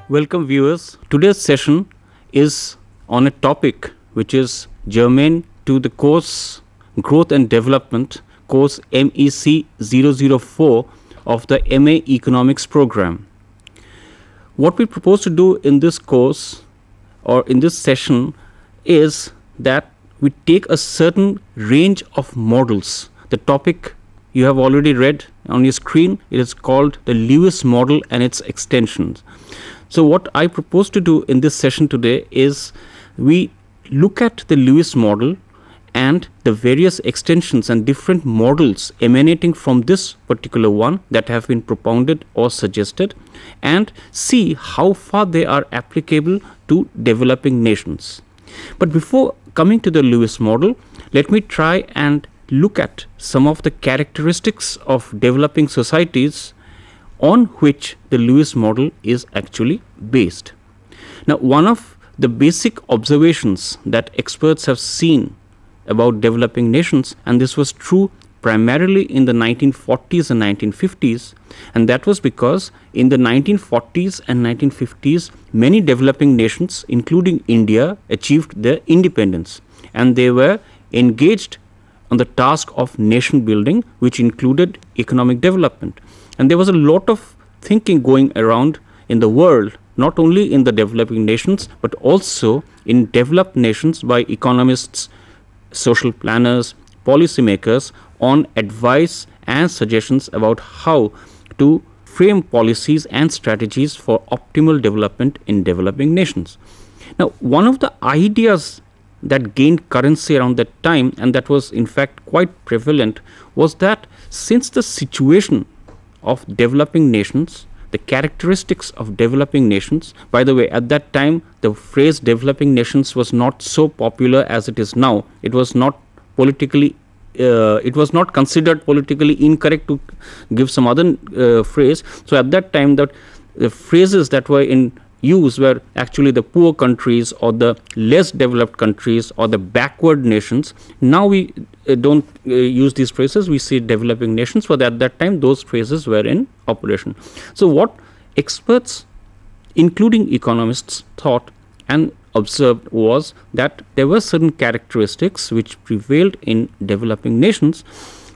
Welcome viewers. Today's session is on a topic which is germane to the course Growth and Development, course MEC 004 of the MA Economics program. What we propose to do in this course or in this session is that we take a certain range of models. The topic you have already read on your screen. It is called the Lewis model and its extensions. So what I propose to do in this session today is we look at the Lewis model and the various extensions and different models emanating from this particular one that have been propounded or suggested, and see how far they are applicable to developing nations. But before coming to the Lewis model, let me try and look at some of the characteristics of developing societies on which the Lewis model is actually based. Now, one of the basic observations that experts have seen about developing nations, and this was true primarily in the 1940s and 1950s, and that was because in the 1940s and 1950s, many developing nations, including India, achieved their independence, and they were engaged on the task of nation building, which included economic development. And there was a lot of thinking going around in the world, not only in the developing nations, but also in developed nations by economists, social planners, policymakers on advice and suggestions about how to frame policies and strategies for optimal development in developing nations. Now, one of the ideas that gained currency around that time, and that was in fact quite prevalent, was that since the situation of developing nations, the characteristics of developing nations, by the way, at that time the phrase developing nations was not so popular as it is now. It was not politically it was not considered politically incorrect to give some other phrase. So at that time the phrases that were in use were actually the poor countries or the less developed countries or the backward nations. Now we don't use these phrases, we see developing nations, but at that time those phrases were in operation. So what experts, including economists, thought and observed was that there were certain characteristics which prevailed in developing nations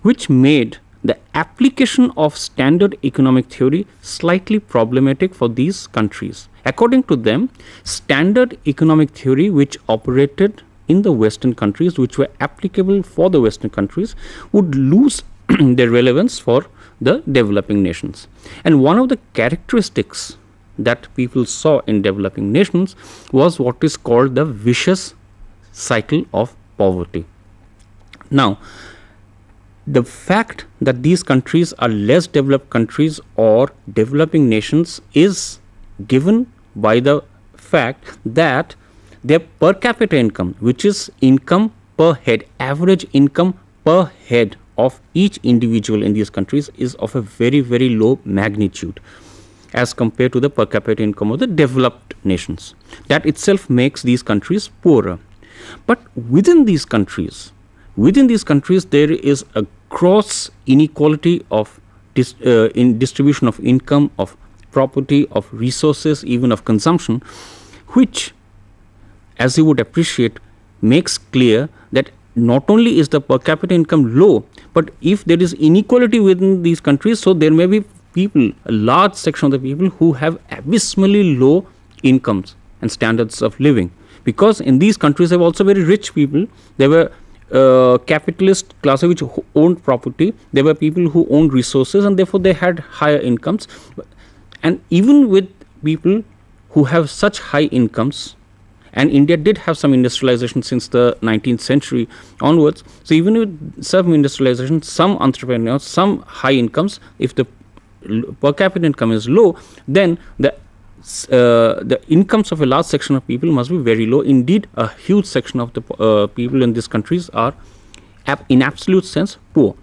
which made the application of standard economic theory slightly problematic for these countries. According to them, standard economic theory which operated in the Western countries, which were applicable for the Western countries, would lose their relevance for the developing nations. And one of the characteristics that people saw in developing nations was what is called the vicious cycle of poverty. Now, the fact that these countries are less developed countries or developing nations is given by the fact that their per capita income, which is income per head, average income per head of each individual in these countries, is of a very, very low magnitude as compared to the per capita income of the developed nations. That itself makes these countries poorer. But within these countries there is a gross inequality of in distribution of income, of property, of resources, even of consumption, which, as you would appreciate, makes clear that not only is the per capita income low, but if there is inequality within these countries, so there may be people, a large section of the people who have abysmally low incomes and standards of living. Because in these countries there were also very rich people. There were capitalist classes which owned property. There were people who owned resources, and therefore they had higher incomes. And even with people who have such high incomes, and India did have some industrialization since the 19th century onwards, so even with some industrialization, some entrepreneurs, some high incomes, if the per capita income is low, then the the incomes of a large section of people must be very low. Indeed, a huge section of the people in these countries are in absolute sense poor.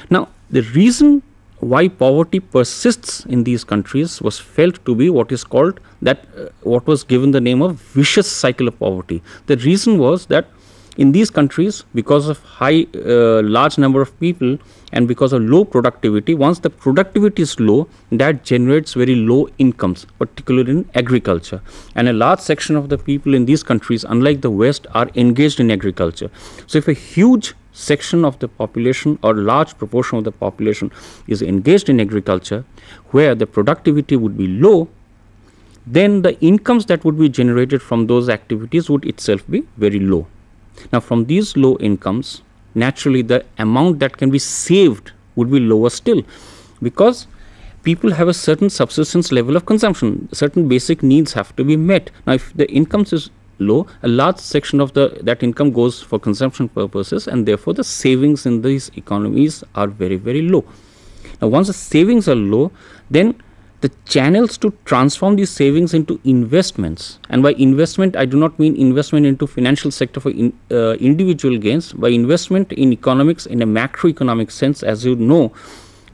Now, the reason why poverty persists in these countries was felt to be what is called what was given the name of vicious cycle of poverty. The reason was that in these countries, because of large number of people and because of low productivity, once the productivity is low, that generates very low incomes, particularly in agriculture. And a large section of the people in these countries, unlike the West, are engaged in agriculture. So if a huge section of the population or large proportion of the population is engaged in agriculture, where the productivity would be low, then the incomes that would be generated from those activities would itself be very low. Now, from these low incomes, naturally the amount that can be saved would be lower still, because people have a certain subsistence level of consumption, certain basic needs have to be met. Now, if the incomes is low, a large section of that income goes for consumption purposes, and therefore the savings in these economies are very, very low. Now, once the savings are low, then the channels to transform these savings into investments, and by investment I do not mean investment into financial sector for individual gains. By investment in economics in a macroeconomic sense, as you know,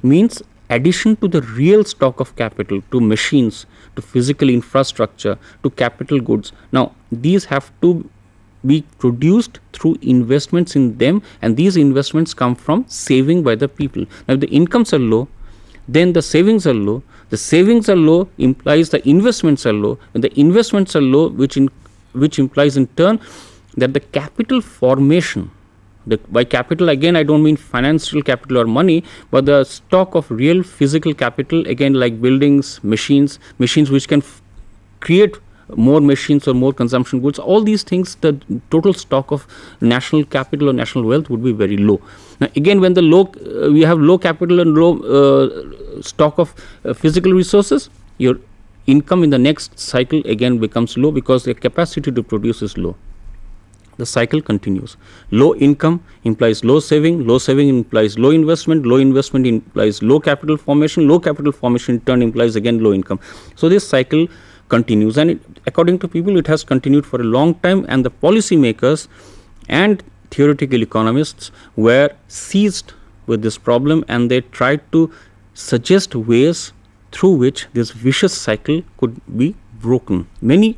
means addition to the real stock of capital, to machines, to physical infrastructure, to capital goods. Now, these have to be produced through investments in them, and these investments come from saving by the people. Now, if the incomes are low, then the savings are low. The savings are low implies the investments are low, and the investments are low, which implies in turn that the capital formation, by capital again I don't mean financial capital or money, but the stock of real physical capital, again like buildings, machines which can create more machines or more consumption goods, all these things, the total stock of national capital or national wealth would be very low. Now, again, when we have low capital and low stock of physical resources, your income in the next cycle again becomes low, because the capacity to produce is low. The cycle continues. Low income implies low saving implies low investment implies low capital formation in turn implies again low income. So this cycle continues, and according to people it has continued for a long time, and the policy makers and theoretical economists were seized with this problem, and they tried to suggest ways through which this vicious cycle could be broken. Many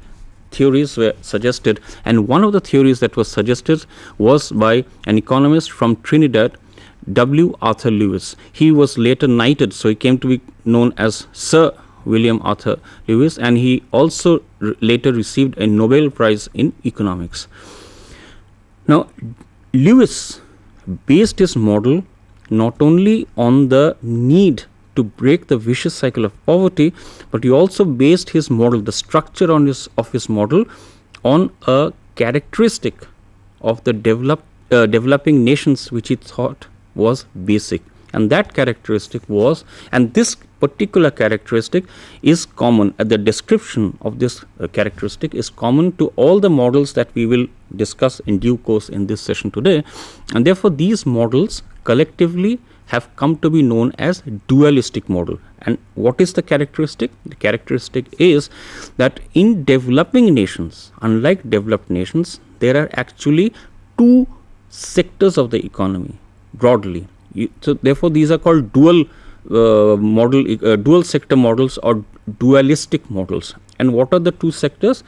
theories were suggested, and one of the theories that was suggested was by an economist from Trinidad, W. Arthur Lewis. He was later knighted, so he came to be known as Sir William Arthur Lewis, and he also later received a Nobel Prize in economics. Now, Lewis based his model not only on the need to break the vicious cycle of poverty, but he also based his model, the structure of his model, on a characteristic of the developing nations which he thought was basic. And that characteristic was, and this particular characteristic is common, the description of this characteristic is common to all the models that we will discuss in due course in this session today, and therefore these models collectively have come to be known as dualistic model. And what is the characteristic? The characteristic is that in developing nations, unlike developed nations, there are actually two sectors of the economy broadly. So therefore these are called dual sector models or dualistic models. And what are the two sectors?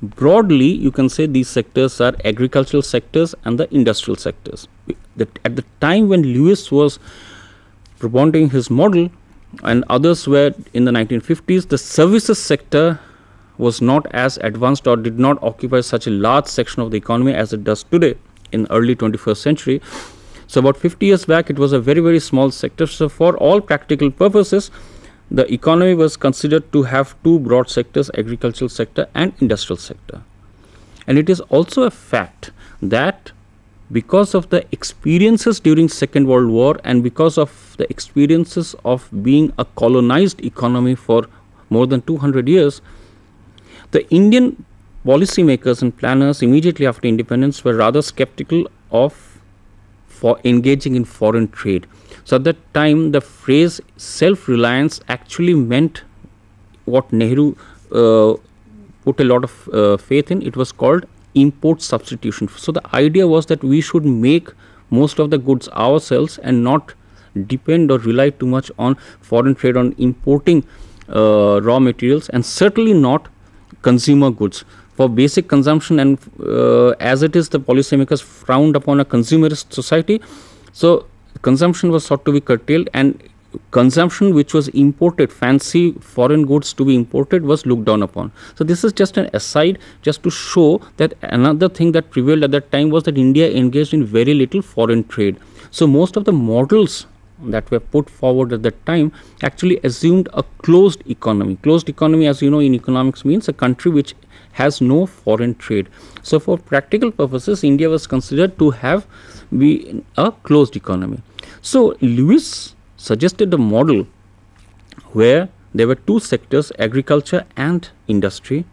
Broadly, you can say these sectors are agricultural sectors and the industrial sectors. At the time when Lewis was propounding his model, and others were in the 1950s, the services sector was not as advanced or did not occupy such a large section of the economy as it does today in early 21st century. So about 50 years back, it was a very, very small sector. So for all practical purposes, the economy was considered to have two broad sectors, agricultural sector and industrial sector. And it is also a fact that because of the experiences during Second World War and because of the experiences of being a colonized economy for more than 200 years, the Indian policymakers and planners immediately after independence were rather skeptical of for engaging in foreign trade. So at that time, the phrase self-reliance actually meant what Nehru put a lot of faith in. It was called import substitution. So the idea was that we should make most of the goods ourselves and not depend or rely too much on foreign trade, on importing raw materials, and certainly not consumer goods for basic consumption. And as it is, the policymakers frowned upon a consumerist society, so consumption was sought to be curtailed, and consumption which was imported, fancy foreign goods to be imported, was looked down upon. So this is just an aside, just to show that another thing that prevailed at that time was that India engaged in very little foreign trade. So most of the models that were put forward at that time actually assumed a closed economy. Closed economy, as you know, in economics means a country which has no foreign trade. So for practical purposes, India was considered to be a closed economy. So Lewis suggested a model where there were two sectors, agriculture and industry.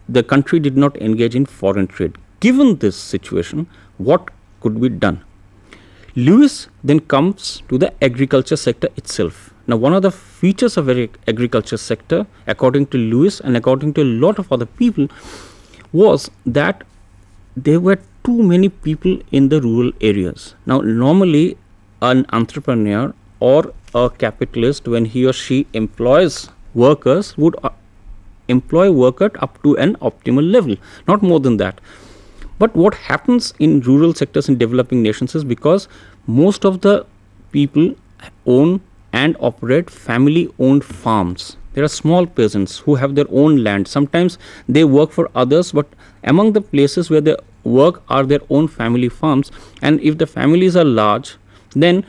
The country did not engage in foreign trade. Given this situation, what could be done? Lewis then comes to the agriculture sector itself. Now, one of the features of agriculture sector, according to Lewis and according to a lot of other people, was that there were too many people in the rural areas. Now, normally an entrepreneur or a capitalist, when he or she employs workers, would employ workers up to an optimal level, not more than that. But what happens in rural sectors in developing nations is, because most of the people own and operate family owned farms. There are small peasants who have their own land. Sometimes they work for others, but among the places where they work are their own family farms. And if the families are large, then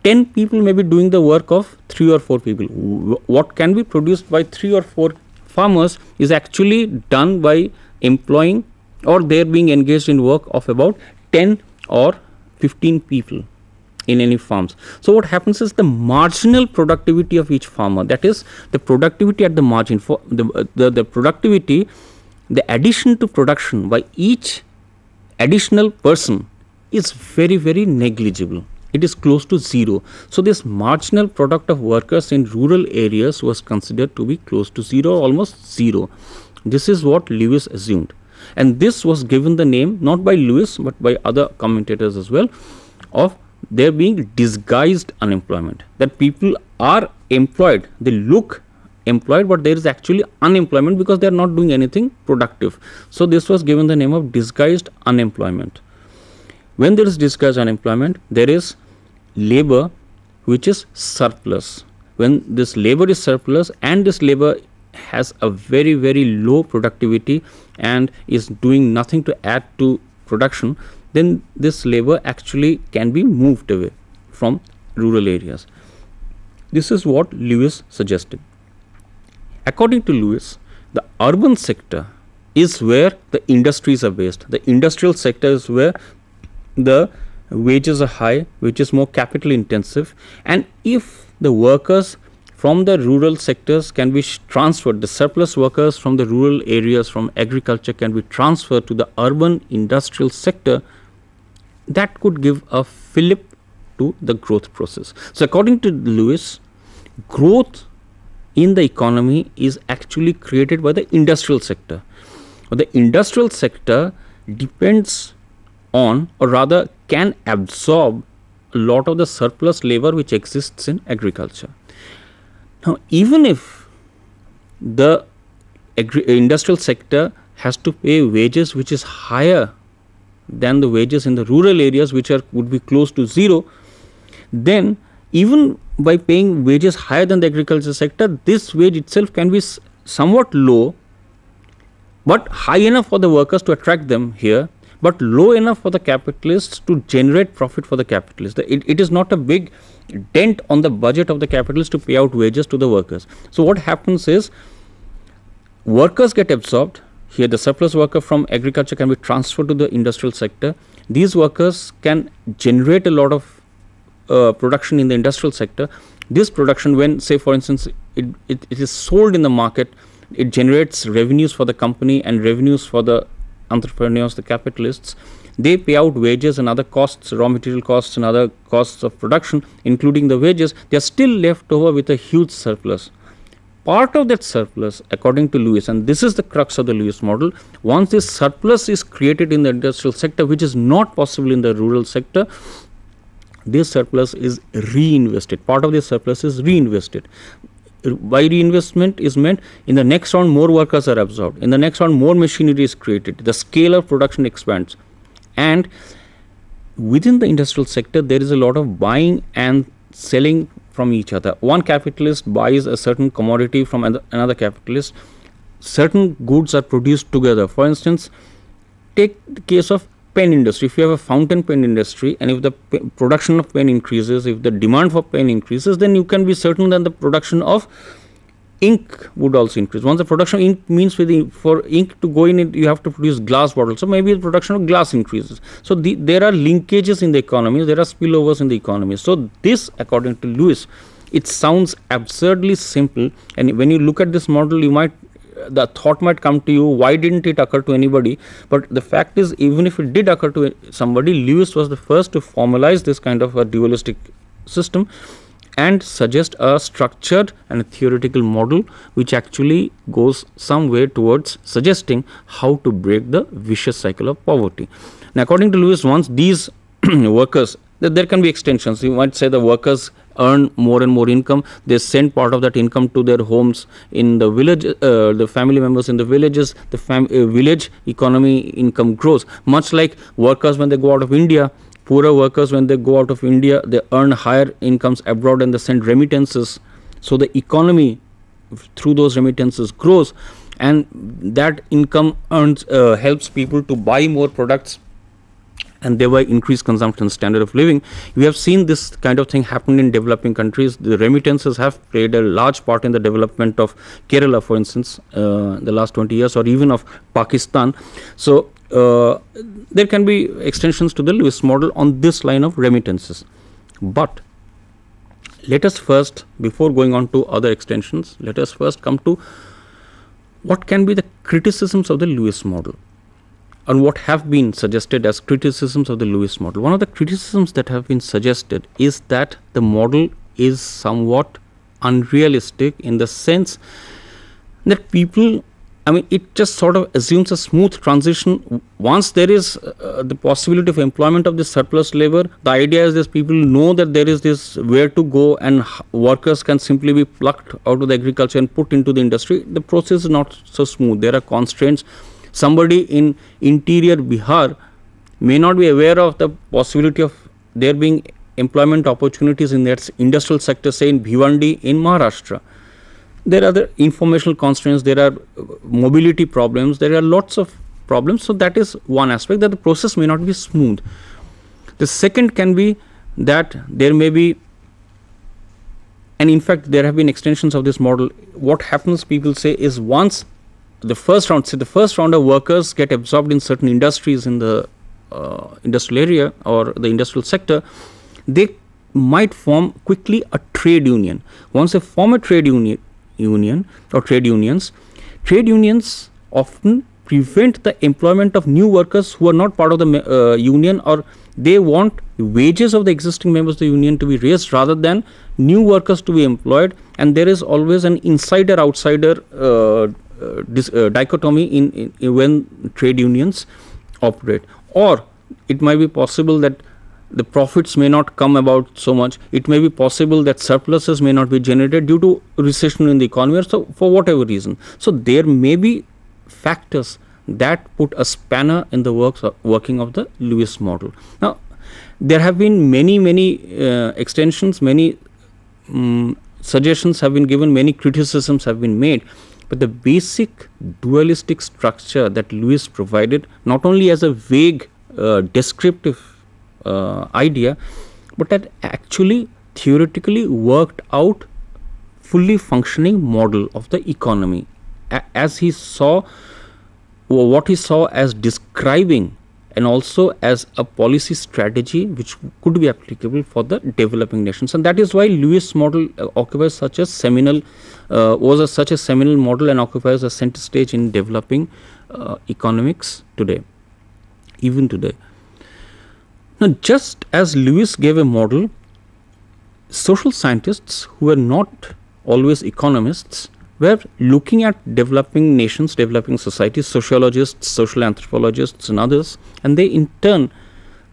10 people may be doing the work of 3 or 4 people. What can be produced by 3 or 4 farmers is actually done by employing, or they're being engaged in work of about 10 or 15 people in any farms. So what happens is, the marginal productivity of each farmer, that is the productivity at the margin, for the productivity, the addition to production by each additional person is very, very negligible. It is close to zero. So this marginal product of workers in rural areas was considered to be close to zero, almost zero. This is what Lewis assumed. And this was given the name, not by Lewis but by other commentators as well, of there being disguised unemployment. That people are employed, they look employed, but there is actually unemployment because they are not doing anything productive. So this was given the name of disguised unemployment. When there is disguised unemployment, there is labor which is surplus. When this labor is surplus and this labor has a very, very low productivity and is doing nothing to add to production, then this labor actually can be moved away from rural areas. This is what Lewis suggested. According to Lewis, the urban sector is where the industries are based. The industrial sector is where the wages are high, which is more capital intensive, and if the workers from the rural sectors can be transferred, the surplus workers from the rural areas, from agriculture, can be transferred to the urban industrial sector, that could give a fillip to the growth process. So according to Lewis, growth in the economy is actually created by the industrial sector. But the industrial sector depends on, or rather can absorb, a lot of the surplus labor which exists in agriculture. Now, even if the industrial sector has to pay wages which is higher than the wages in the rural areas, which would be close to zero, then even by paying wages higher than the agriculture sector, this wage itself can be somewhat low, but high enough for the workers to attract them here, but low enough for the capitalists to generate profit for the capitalists. It is not a big dent on the budget of the capitalists to pay out wages to the workers. So what happens is, workers get absorbed. Here the surplus worker from agriculture can be transferred to the industrial sector. These workers can generate a lot of production in the industrial sector. This production, when, say for instance, it is sold in the market, it generates revenues for the company and revenues for the entrepreneurs, the capitalists. They pay out wages and other costs, raw material costs and other costs of production, including the wages. They are still left over with a huge surplus. part of that surplus, according to Lewis, and this is the crux of the Lewis model, once this surplus is created in the industrial sector, which is not possible in the rural sector, this surplus is reinvested. Part of this surplus is reinvested. By reinvestment is meant, in the next round more workers are absorbed, in the next round more machinery is created, the scale of production expands, and within the industrial sector there is a lot of buying and selling from each other. One capitalist buys a certain commodity from another capitalist. Certain goods are produced together. For instance, take the case of pen industry. If you have a fountain pen industry, and if the production of pen increases, if the demand for pen increases, then you can be certain that the production of ink would also increase. Once the production of ink means for ink to go in it, you have to produce glass bottles. So maybe the production of glass increases. So there are linkages in the economy, there are spillovers in the economy. So this, according to Lewis, it sounds absurdly simple, and when you look at this model, the thought might come to you, why didn't it occur to anybody? But the fact is, even if it did occur to somebody, Lewis was the first to formalize this kind of a dualistic system and suggest a structured and a theoretical model which actually goes some way towards suggesting how to break the vicious cycle of poverty. Now, according to Lewis, once these workers, there can be extensions. You might say the workers earn more and more income, they send part of that income to their homes in the village, the family members in the villages, the village economy income grows. Much like workers when they go out of India, poorer workers when they go out of India, they earn higher incomes abroad and they send remittances. So the economy through those remittances grows, and that income helps people to buy more products and thereby increase consumption standard of living. We have seen this kind of thing happen in developing countries. The remittances have played a large part in the development of Kerala, for instance, the last 20 years, or even of Pakistan. So there can be extensions to the Lewis model on this line of remittances. But let us first, before going on to other extensions, let us first come to what can be the criticisms of the Lewis model, and what have been suggested as criticisms of the Lewis model. One of the criticisms that have been suggested is that the model is somewhat unrealistic, in the sense that it just sort of assumes a smooth transition. Once there is the possibility of employment of this surplus labor, the idea is that people know that there is this where to go, and workers can simply be plucked out of the agriculture and put into the industry. The process is not so smooth. There are constraints. Somebody in interior Bihar may not be aware of the possibility of there being employment opportunities in that industrial sector, say in Bhiwandi in Maharashtra. There are the informational constraints, there are mobility problems, there are lots of problems. So that is one aspect, that the process may not be smooth. The second can be that there may be, and in fact there have been extensions of this model. What happens, people say, is once the first round of workers get absorbed in certain industries in the industrial area or the industrial sector, they might form quickly a trade union. Once they form a trade union or trade unions often prevent the employment of new workers who are not part of the union, or they want wages of the existing members of the union to be raised rather than new workers to be employed, and there is always an insider-outsider dichotomy in when trade unions operate. Or it might be possible that the profits may not come about so much. It may be possible that surpluses may not be generated due to recession in the economy, or so for whatever reason. So there may be factors that put a spanner in the working of the Lewis model. Now, there have been many extensions, many suggestions have been given, many criticisms have been made. But the basic dualistic structure that Lewis provided, not only as a vague descriptive idea, but that actually theoretically worked out fully functioning model of the economy, as he saw, what he saw as describing, and also as a policy strategy which could be applicable for the developing nations. And that is why Lewis model occupies such a seminal such a seminal model and occupies a center stage in developing economics today, even today. Now, just as Lewis gave a model, social scientists who were not always economists were looking at developing nations, developing societies, sociologists, social anthropologists and others, and they in turn,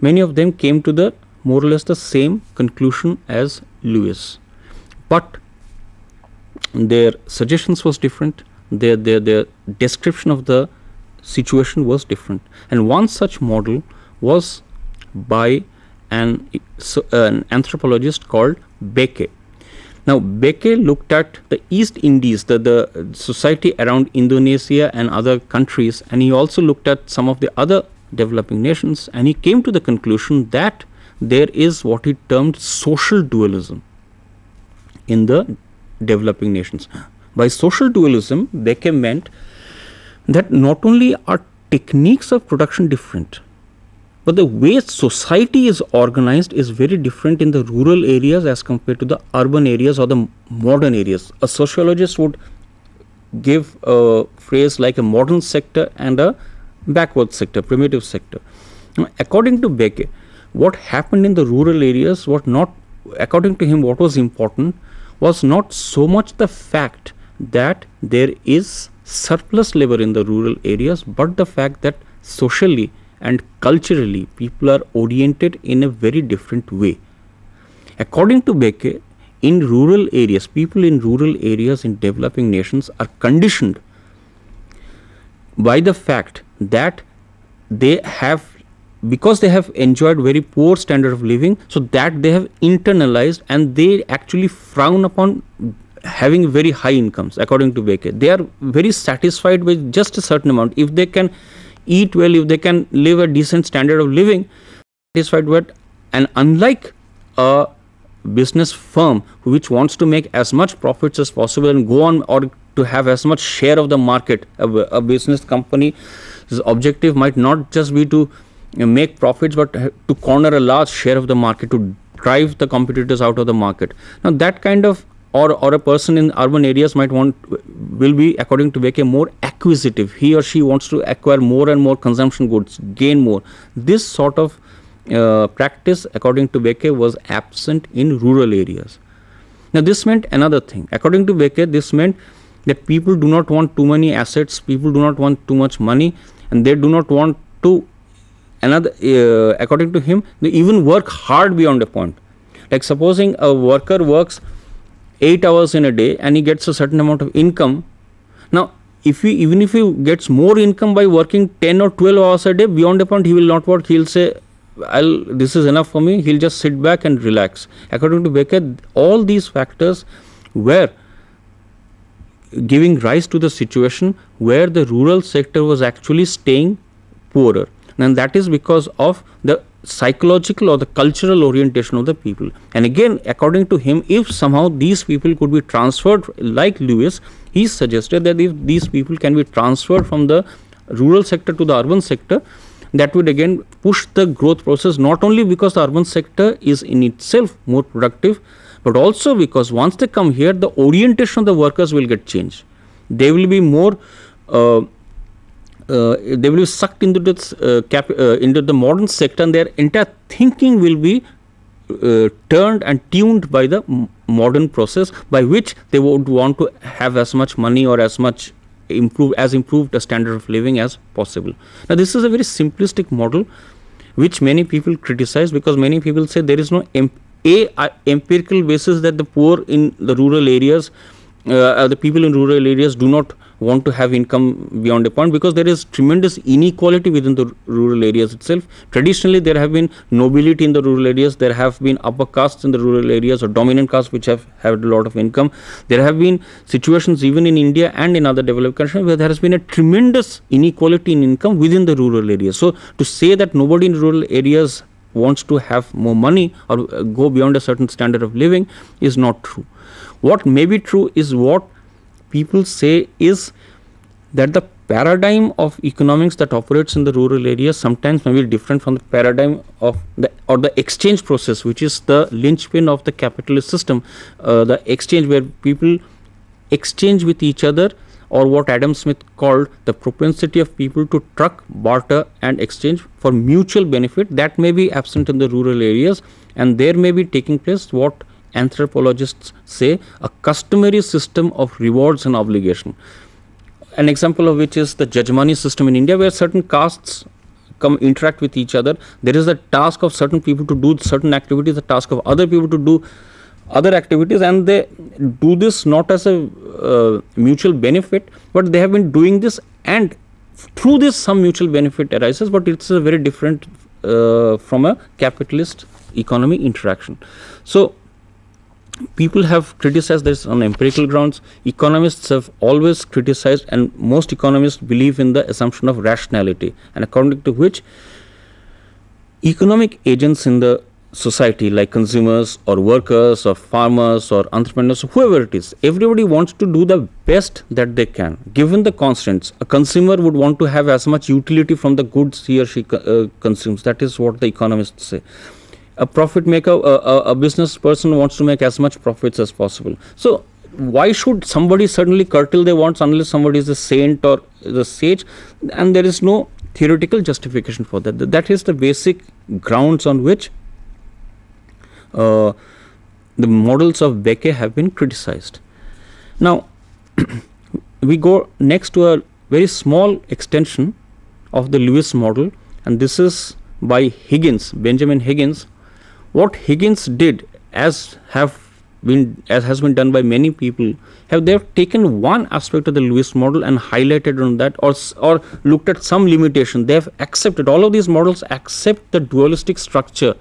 many of them came to the more or less the same conclusion as Lewis. But their suggestions was different, their description of the situation was different. And one such model was by an anthropologist called Becke. Now, Becke looked at the East Indies, the society around Indonesia and other countries, and he also looked at some of the other developing nations, and he came to the conclusion that there is what he termed social dualism in the developing nations. By social dualism, Becke meant that not only are techniques of production different, but the way society is organized is very different in the rural areas as compared to the urban areas or the modern areas. A sociologist would give a phrase like a modern sector and a backward sector, primitive sector. Now, according to Becke, what happened in the rural areas, according to him, what was important was not so much the fact that there is surplus labor in the rural areas, but the fact that socially and culturally people are oriented in a very different way. According to Becke, in rural areas, people in rural areas in developing nations are conditioned by the fact that they have, because they have enjoyed very poor standard of living, so that they have internalized and they actually frown upon having very high incomes. According to Becke, they are very satisfied with just a certain amount. If they can eat well, if they can live a decent standard of living, satisfied with. And unlike a business firm which wants to make as much profits as possible and go on or to have as much share of the market, a business company's objective might not just be to make profits, but to corner a large share of the market, to drive the competitors out of the market. Now that kind of, or a person in urban areas will be, according to Becke, more acquisitive. He or she wants to acquire more and more consumption goods, gain more. This sort of practice, according to Becke, was absent in rural areas. Now this meant another thing. According to Becke, this meant that people do not want too many assets, people do not want too much money, and they do not want to, according to him, they even work hard beyond a point. Like supposing a worker works 8 hours in a day and he gets a certain amount of income. Now, even if he gets more income by working 10 or 12 hours a day, beyond a point he will not work. He will say, this is enough for me. He will just sit back and relax. According to Becke, all these factors were giving rise to the situation where the rural sector was actually staying poorer. And that is because of the psychological or the cultural orientation of the people. And again, according to him, if somehow these people could be transferred, like Lewis, he suggested that if these people can be transferred from the rural sector to the urban sector, that would again push the growth process, not only because the urban sector is in itself more productive, but also because once they come here, the orientation of the workers will get changed. They will be more they will be sucked into this into the modern sector, and their entire thinking will be turned and tuned by the modern process, by which they would want to have as much money or as much improved a standard of living as possible. Now this is a very simplistic model which many people criticize, because many people say there is no empirical basis that the poor in the rural areas, the people in rural areas do not want to have income beyond a point, because there is tremendous inequality within the rural areas itself. Traditionally, there have been nobility in the rural areas, there have been upper castes in the rural areas, or dominant castes which have had a lot of income. There have been situations even in India and in other developed countries where there has been a tremendous inequality in income within the rural areas. So to say that nobody in rural areas wants to have more money or go beyond a certain standard of living is not true. What may be true is what people say is that the paradigm of economics that operates in the rural areas sometimes may be different from the paradigm of the exchange process, which is the linchpin of the capitalist system. The exchange where people exchange with each other, or what Adam Smith called the propensity of people to truck, barter and exchange for mutual benefit, that may be absent in the rural areas, and there may be taking place what anthropologists say, a customary system of rewards and obligation. An example of which is the Jajmani system in India, where certain castes interact with each other. There is a task of certain people to do certain activities, the task of other people to do other activities, and they do this not as a mutual benefit, but they have been doing this, and through this some mutual benefit arises, but it's a very different from a capitalist economy interaction. So people have criticized this on empirical grounds. Economists have always criticized, and most economists believe in the assumption of rationality, and according to which economic agents in the society, like consumers or workers or farmers or entrepreneurs, whoever it is, everybody wants to do the best that they can given the constraints. A consumer would want to have as much utility from the goods he or she consumes. That is what the economists say. A profit maker, a business person wants to make as much profits as possible. So why should somebody suddenly curtail their wants unless somebody is a saint or the sage? And there is no theoretical justification for that. That is the basic grounds on which the models of Bekke have been criticized. Now we go next to a very small extension of the Lewis model, and this is by Higgins, Benjamin Higgins. What Higgins did, as has been done by many people, they have taken one aspect of the Lewis model and highlighted on that, or looked at some limitation. They have accepted, all of these models accept the dualistic structure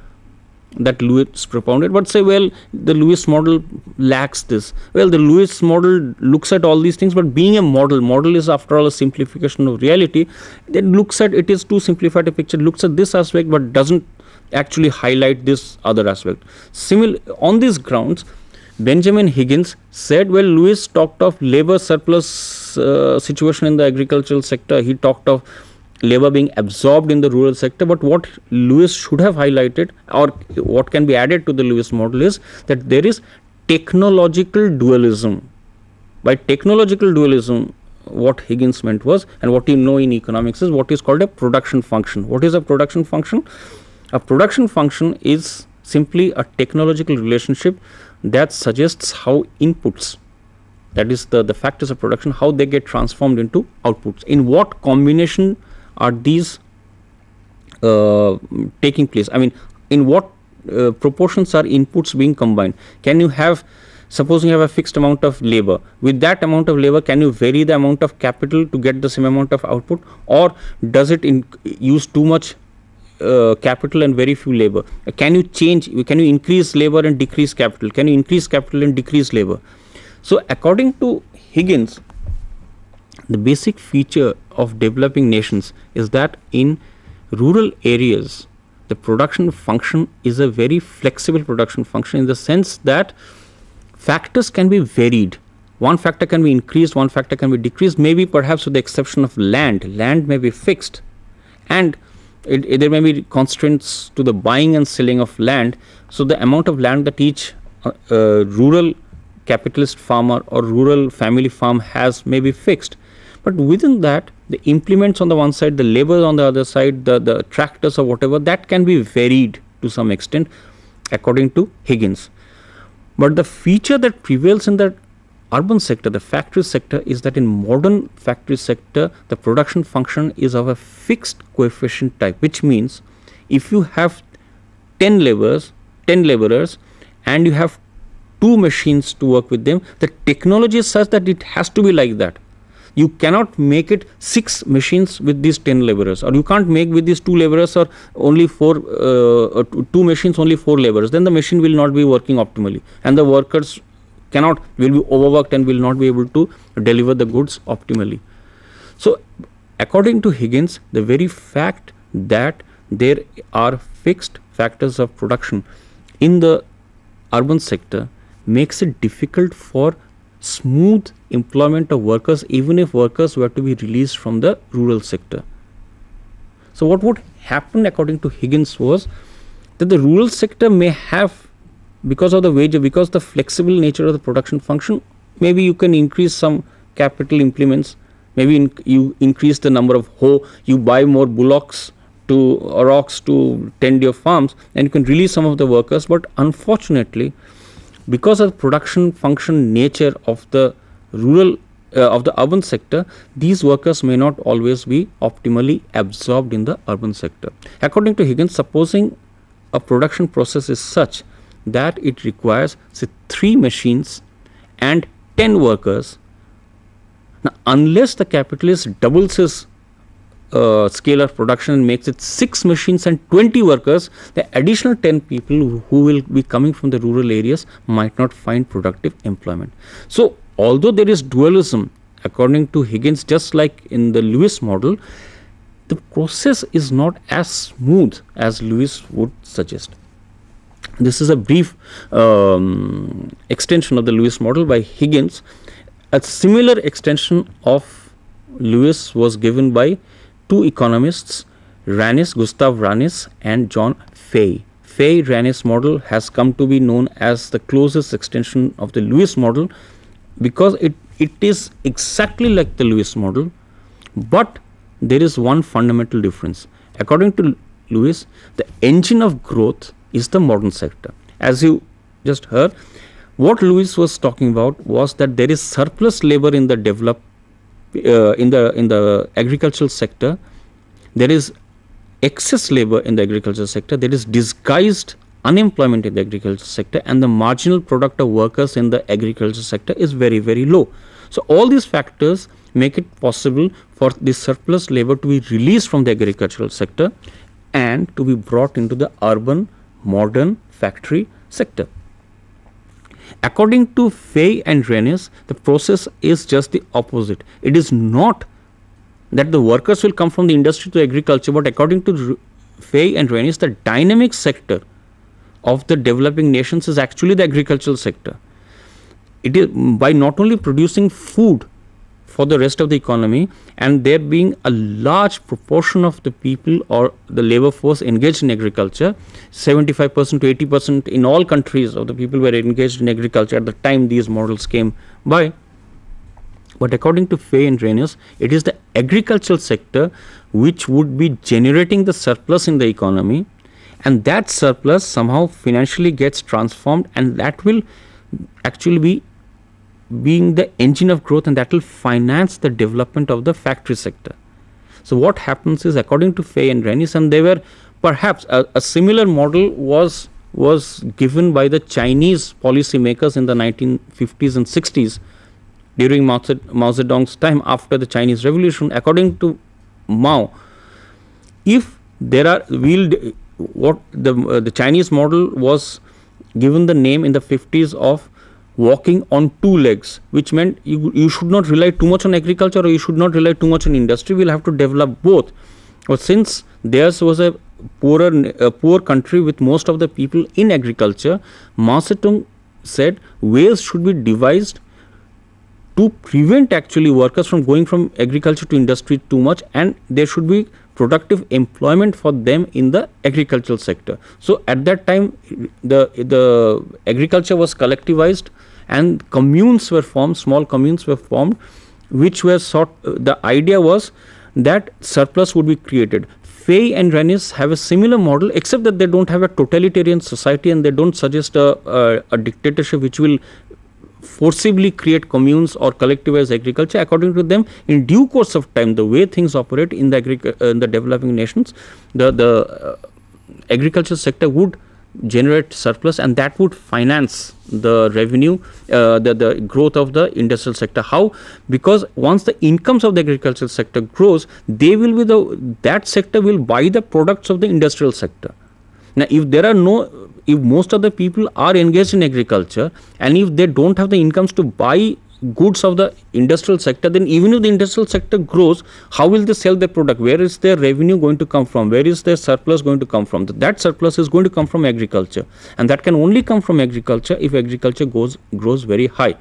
that Lewis propounded, but say, well, the Lewis model lacks this. Well, the Lewis model looks at all these things, but being a model is after all a simplification of reality. It looks at, it is too simplified a picture, looks at this aspect but doesn't actually highlight this other aspect. On these grounds, Benjamin Higgins said, well, Lewis talked of labor surplus situation in the agricultural sector. He talked of labor being absorbed in the rural sector, but what Lewis should have highlighted, or what can be added to the Lewis model, is that there is technological dualism. By technological dualism, what Higgins meant was, and what you know in economics, is what is called a production function. What is a production function? A production function is simply a technological relationship that suggests how inputs, that is the factors of production, how they get transformed into outputs. In what combination are these taking place? I mean, in what proportions are inputs being combined? Can you have, supposing you have a fixed amount of labor, with that amount of labor, can you vary the amount of capital to get the same amount of output, or does it use too much capital and very few labor? Can you increase labor and decrease capital? Can you increase capital and decrease labor? So according to Higgins, the basic feature of developing nations is that in rural areas, the production function is a very flexible production function, in the sense that factors can be varied. One factor can be increased, one factor can be decreased, maybe perhaps with the exception of land. Land may be fixed, and there may be constraints to the buying and selling of land. So the amount of land that each rural capitalist farmer or rural family farm has may be fixed. But within that, the implements on the one side, the labor on the other side, the tractors or whatever, that can be varied to some extent according to Higgins. But the feature that prevails in the urban sector, the factory sector, is that in modern factory sector, the production function is of a fixed coefficient type, which means if you have 10 laborers and you have 2 machines to work with them, the technology is such that it has to be like that. You cannot make it 6 machines with these 10 laborers, or you can't make with these 2 laborers or only 2 machines only 4 laborers. Then the machine will not be working optimally, and the workers will be overworked and will not be able to deliver the goods optimally. So according to Higgins, the very fact that there are fixed factors of production in the urban sector makes it difficult for smooth employment of workers, even if workers were to be released from the rural sector. So what would happen according to Higgins was that the rural sector may have, because of the flexible nature of the production function, maybe you can increase some capital implements, maybe you increase the number of hoe, you buy more bullocks or ox to tend your farms, and you can release some of the workers. But unfortunately, because of the production function nature of the rural of the urban sector, these workers may not always be optimally absorbed in the urban sector. According to Higgins, supposing a production process is such that it requires, say, 3 machines and 10 workers. Now, unless the capitalist doubles his scale of production and makes it 6 machines and 20 workers, the additional 10 people who will be coming from the rural areas might not find productive employment. So, although there is dualism, according to Higgins, just like in the Lewis model, the process is not as smooth as Lewis would suggest. This is a brief extension of the Lewis model by Higgins. A similar extension of Lewis was given by 2 economists, Gustav Ranis and John Fay. Fay-Ranis model has come to be known as the closest extension of the Lewis model, because it is exactly like the Lewis model, but there is one fundamental difference. According to Lewis, the engine of growth is the modern sector. As you just heard, what Lewis was talking about was that there is surplus labor in the in the agricultural sector. There is excess labor in the agricultural sector. There is disguised unemployment in the agriculture sector, and the marginal product of workers in the agriculture sector is very, very low. So, all these factors make it possible for this surplus labor to be released from the agricultural sector and to be brought into the urban, modern factory sector. According to Fay and Ranis, the process is just the opposite. It is not that the workers will come from the industry to agriculture, but according to Fay and Ranis, the dynamic sector of the developing nations is actually the agricultural sector. It is by not only producing food for the rest of the economy, and there being a large proportion of the people or the labor force engaged in agriculture, 75% to 80% in all countries of the people were engaged in agriculture at the time these models came by. But according to Fay and Ranis, it is the agricultural sector which would be generating the surplus in the economy, and that surplus somehow financially gets transformed, and that will actually be being the engine of growth, and that will finance the development of the factory sector. So, what happens is, according to Fay and Ranis, and they were perhaps a similar model was given by the Chinese policymakers in the 1950s and 60s during Mao Zedong's time after the Chinese Revolution. According to Mao, if there are the Chinese model was given the name in the 50s of walking on 2 legs, which meant you should not rely too much on agriculture or you should not rely too much on industry. We will have to develop both. But since theirs was a poor country with most of the people in agriculture, Mao Zedong said ways should be devised to prevent actually workers from going from agriculture to industry too much, and there should be productive employment for them in the agricultural sector. So, at that time the agriculture was collectivized and communes were formed, small communes were formed, which were the idea was that surplus would be created. Fay and Ranis have a similar model, except that they don't have a totalitarian society and they don't suggest a dictatorship which will forcibly create communes or collectivize agriculture. According to them, in due course of time, the way things operate in the developing nations, the agriculture sector would generate surplus, and that would finance the revenue, the growth of the industrial sector. How? Because once the incomes of the agricultural sector grows, they will be that sector will buy the products of the industrial sector. Now, if most of the people are engaged in agriculture, and if they don't have the incomes to buy goods of the industrial sector, then even if the industrial sector grows, how will they sell their product? Where is their revenue going to come from? Where is their surplus going to come from? That surplus is going to come from agriculture, and that can only come from agriculture if agriculture grows very high.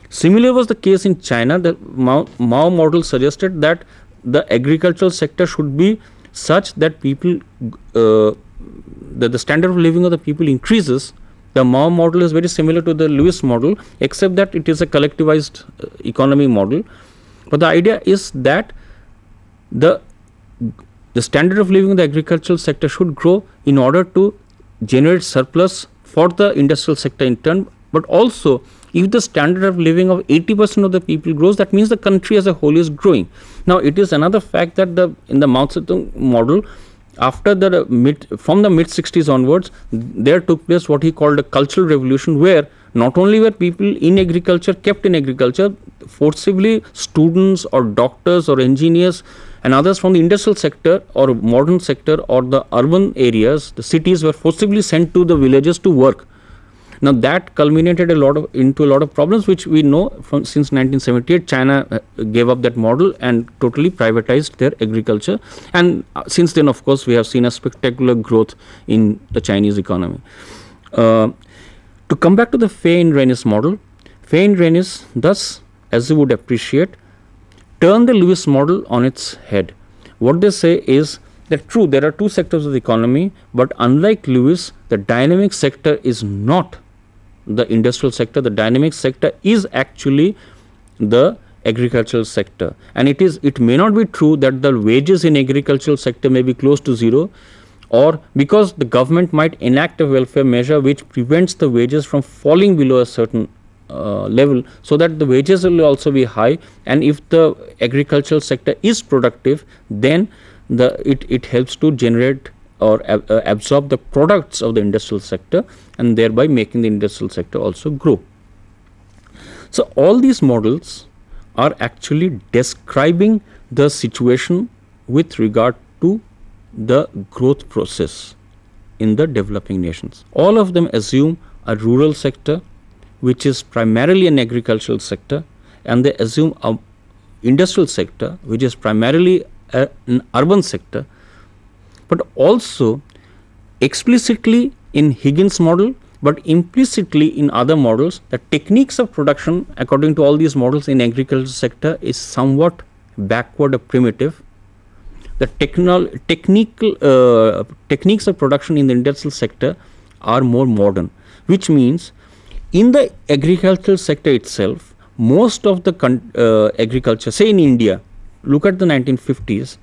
Similar was the case in China. The Mao model suggested that the agricultural sector should be such that people the standard of living of the people increases. The Mao model is very similar to the Lewis model, except that it is a collectivized economy model. But the idea is that the standard of living in the agricultural sector should grow in order to generate surplus for the industrial sector in turn, but also if the standard of living of 80% of the people grows, that means the country as a whole is growing. Now, it is another fact that in the Mao Zedong model, after from the mid 60s onwards, there took place what he called a cultural revolution, where not only were people in agriculture kept in agriculture, forcibly students or doctors or engineers and others from the industrial sector or modern sector or the urban areas, the cities, were forcibly sent to the villages to work. Now, that culminated into a lot of problems, which we know from since 1978. China gave up that model and totally privatized their agriculture. And since then, of course, we have seen a spectacular growth in the Chinese economy. To come back to the Fay-Reinis model, Fay-Reinis, thus, as you would appreciate, turn the Lewis model on its head. What they say is that true, there are two sectors of the economy, but unlike Lewis, the dynamic sector is not the industrial sector. The dynamic sector is actually the agricultural sector, and it may not be true that the wages in agricultural sector may be close to zero, or because the government might enact a welfare measure which prevents the wages from falling below a certain level, so that the wages will also be high, and if the agricultural sector is productive, then it helps to generate or absorb the products of the industrial sector, and thereby making the industrial sector also grow. So, all these models are actually describing the situation with regard to the growth process in the developing nations. All of them assume a rural sector which is primarily an agricultural sector, and they assume a industrial sector which is primarily an urban sector, but also explicitly in Higgins model, but implicitly in other models, the techniques of production according to all these models in agricultural sector is somewhat backward or primitive. The techniques of production in the industrial sector are more modern, which means in the agricultural sector itself, most of the agriculture, say in India, look at the 1950s,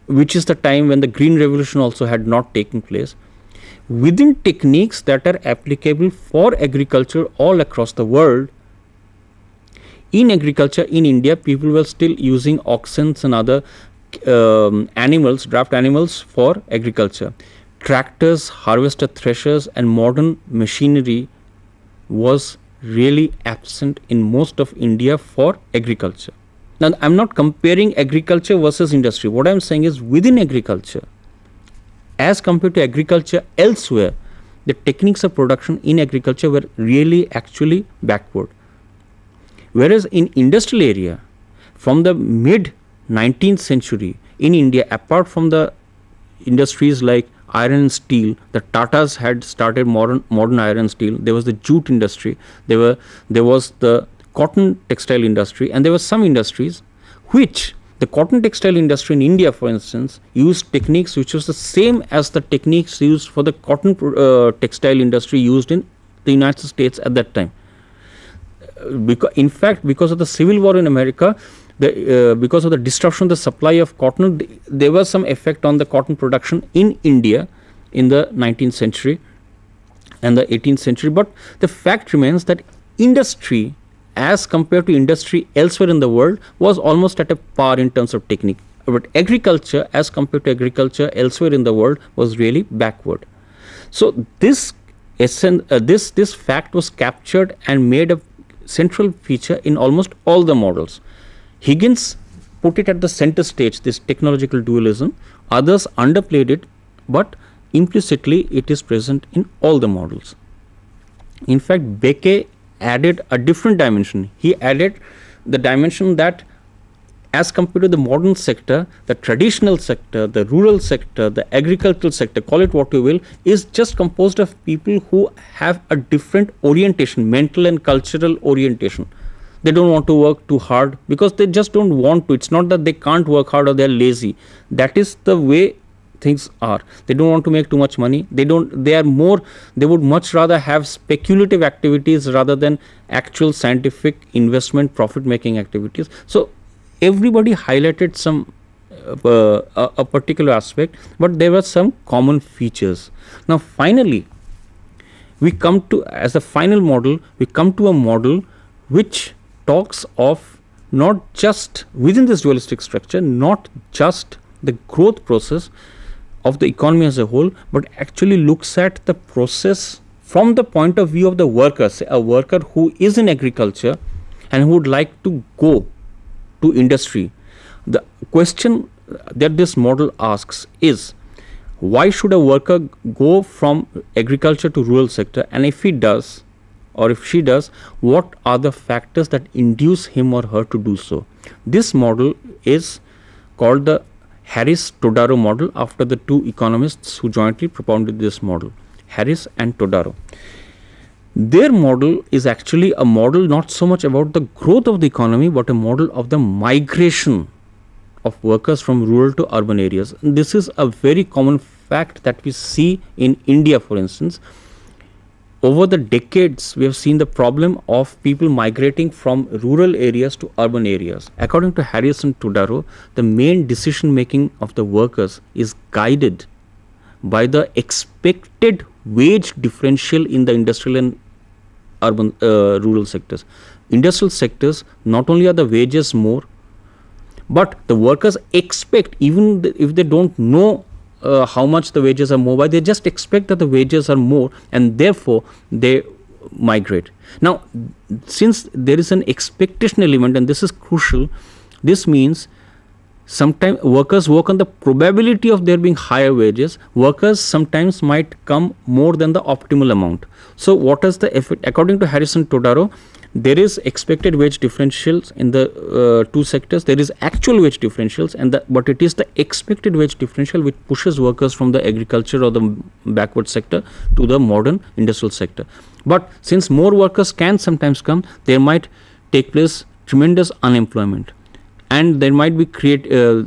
which is the time when the Green Revolution also had not taken place. Within techniques that are applicable for agriculture all across the world, in agriculture in India, people were still using oxen and other animals, draft animals for agriculture. Tractors, harvester threshers and modern machinery was really absent in most of India for agriculture. Now, I am not comparing agriculture versus industry. What I am saying is, within agriculture, as compared to agriculture elsewhere, the techniques of production in agriculture were really actually backward. Whereas in industrial area, from the mid 19th century in India, apart from the industries like iron and steel, the Tatas had started modern iron and steel. There was the jute industry. There was the cotton textile industry, and there were some industries which the cotton textile industry in India, for instance, used techniques which was the same as the techniques used for the cotton textile industry used in the United States at that time. In fact, because of the Civil War in America, because of the disruption of the supply of cotton, there was some effect on the cotton production in India in the 19th century and the 18th century. But the fact remains that industry, as compared to industry elsewhere in the world, was almost at a par in terms of technique. But agriculture, as compared to agriculture elsewhere in the world, was really backward. So this fact was captured and made a central feature in almost all the models. Higgins put it at the center stage, this technological dualism. Others underplayed it, but implicitly it is present in all the models. In fact, Becke added a different dimension. He added the dimension that as compared to the modern sector, the traditional sector, the rural sector, the agricultural sector, call it what you will, is just composed of people who have a different orientation, mental and cultural orientation. They don't want to work too hard because they just don't want to. It's not that they can't work hard or they're lazy. That is the way things are. They don't want to make too much money. They would much rather have speculative activities rather than actual scientific investment profit making activities. So everybody highlighted some a particular aspect, but there were some common features. Now finally, we come to, as a final model, we come to a model which talks of not just within this dualistic structure, not just the growth process of the economy as a whole, but actually looks at the process from the point of view of the worker, say a worker who is in agriculture and who would like to go to industry. The question that this model asks is, why should a worker go from agriculture to rural sector, and if he does or if she does, what are the factors that induce him or her to do so? This model is called the Harris-Todaro model, after the two economists who jointly propounded this model, Harris and Todaro. Their model is actually a model not so much about the growth of the economy, but a model of the migration of workers from rural to urban areas. And this is a very common fact that we see in India, for instance. Over the decades, we have seen the problem of people migrating from rural areas to urban areas. According to Harris and Todaro, the main decision making of the workers is guided by the expected wage differential in the industrial and urban rural sectors. Industrial sectors, not only are the wages more, but the workers expect, even if they don't know how much the wages are more by, they just expect that the wages are more, and therefore they migrate. Now, since there is an expectation element, and this is crucial, this means sometimes workers work on the probability of there being higher wages. Workers sometimes might come more than the optimal amount. So what is the effect? According to Harris and Todaro, there is expected wage differentials in the two sectors. There is actual wage differentials, but it is the expected wage differential which pushes workers from the agriculture or the backward sector to the modern industrial sector. But since more workers can sometimes come, there might take place tremendous unemployment, and there might be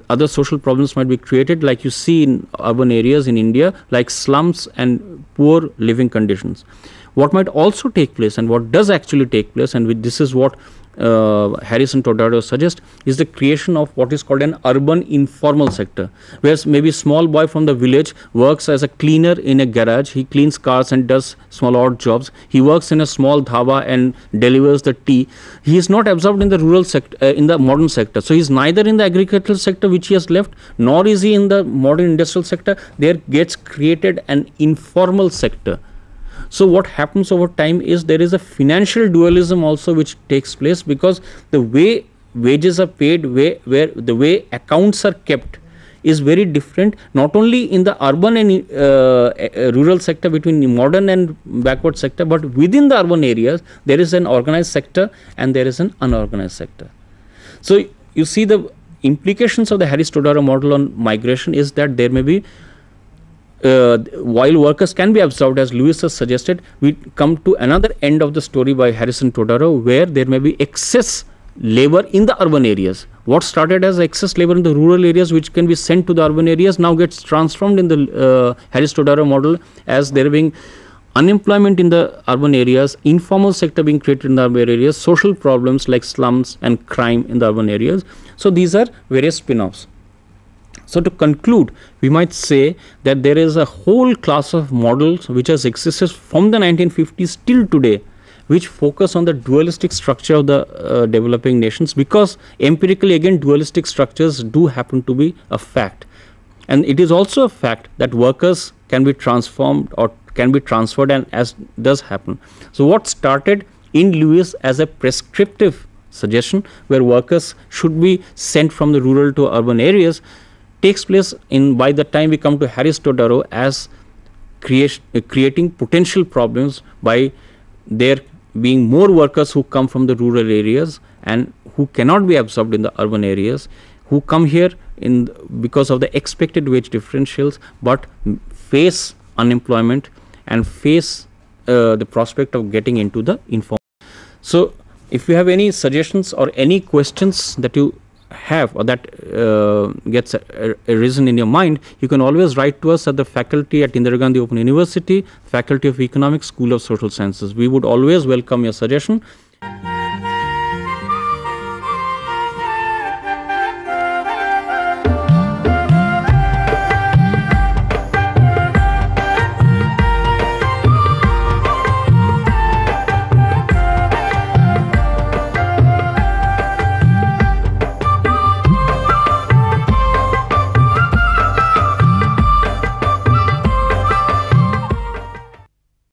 other social problems might be created, like you see in urban areas in India, like slums and poor living conditions. What might also take place, and what does actually take place, and this is what Harris and Todaro suggest, is the creation of what is called an urban informal sector, where maybe a small boy from the village works as a cleaner in a garage. He cleans cars and does small odd jobs. He works in a small dhaba and delivers the tea. He is not absorbed in the rural sector, in the modern sector. So he is neither in the agricultural sector which he has left, nor is he in the modern industrial sector. There gets created an informal sector. So what happens over time is there is a financial dualism also which takes place, because the way wages are paid, where the way accounts are kept, is very different, not only in the urban and rural sector, between the modern and backward sector, but within the urban areas there is an organized sector and there is an unorganized sector. So you see the implications of the Harris-Todaro model on migration is that there may be while workers can be absorbed, as Lewis has suggested, we come to another end of the story by Harris and Todaro, where there may be excess labor in the urban areas. What started as excess labor in the rural areas, which can be sent to the urban areas, now gets transformed in the Harris-Todaro model as there being unemployment in the urban areas, informal sector being created in the urban areas, social problems like slums and crime in the urban areas. So these are various spin-offs. So to conclude, we might say that there is a whole class of models which has existed from the 1950s till today, which focus on the dualistic structure of the developing nations, because empirically again dualistic structures do happen to be a fact. And it is also a fact that workers can be transformed or can be transferred, and as does happen. So what started in Lewis as a prescriptive suggestion where workers should be sent from the rural to urban areas takes place by the time we come to Harris-Todaro as creating potential problems by there being more workers who come from the rural areas and who cannot be absorbed in the urban areas, who come here because of the expected wage differentials, but face unemployment and face the prospect of getting into the informal. So if you have any suggestions or any questions that you have or that gets arisen in your mind, you can always write to us at the faculty at Indira Gandhi Open University, Faculty of Economics, School of Social Sciences. We would always welcome your suggestion.